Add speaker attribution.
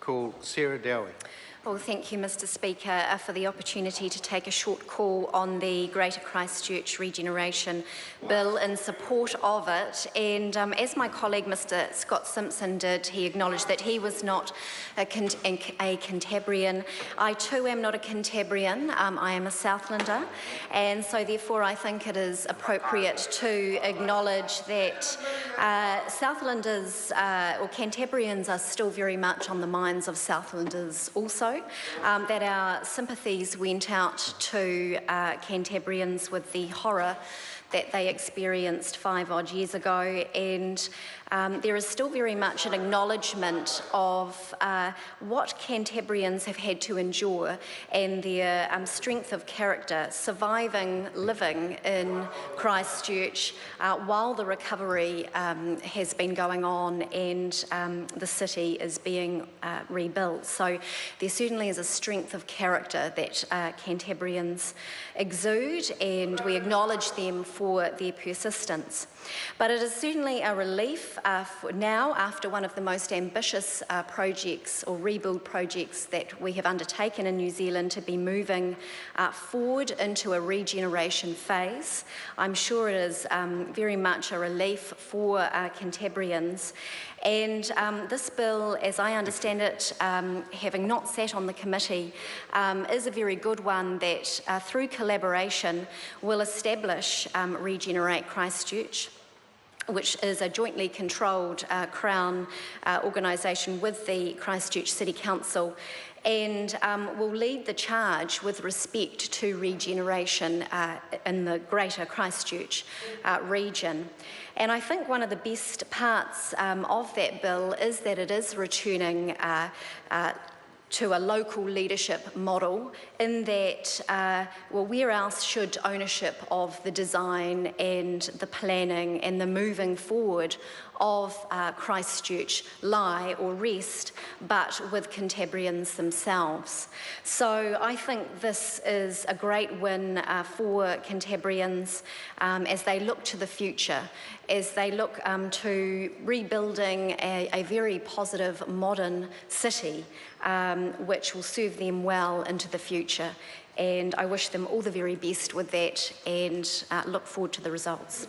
Speaker 1: call Sarah Dowie.
Speaker 2: Well, thank you, Mr Speaker, for the opportunity to take a short call on the Greater Christchurch Regeneration Bill in support of it. And as my colleague Mr Scott Simpson did, he acknowledged that he was not a Cantabrian. I too am not a Cantabrian. I am a Southlander. And so therefore I think it is appropriate to acknowledge that Southlanders or Cantabrians are still very much on the minds of Southlanders also. That our sympathies went out to Cantabrians with the horror that they experienced 5 odd years ago, and there is still very much an acknowledgement of what Cantabrians have had to endure and their strength of character, surviving, living in Christchurch while the recovery has been going on and the city is being rebuilt. So there certainly is a strength of character that Cantabrians exude, and we acknowledge them for their persistence. But it is certainly a relief for now, after one of the most ambitious projects or rebuild projects that we have undertaken in New Zealand, to be moving forward into a regeneration phase. I'm sure it is very much a relief for Cantabrians. And this bill, as I understand it, having not sat on the committee, is a very good one that through collaboration will establish Regenerate Christchurch, which is a jointly controlled Crown organisation with the Christchurch City Council, and will lead the charge with respect to regeneration in the Greater Christchurch region. And I think one of the best parts of that bill is that it is returning to a local leadership model, in that, well, where else should ownership of the design and the planning and the moving forward of Christchurch lie or rest but with Cantabrians themselves. So I think this is a great win for Cantabrians as they look to the future, as they look to rebuilding a very positive modern city which will serve them well into the future. And I wish them all the very best with that, and look forward to the results.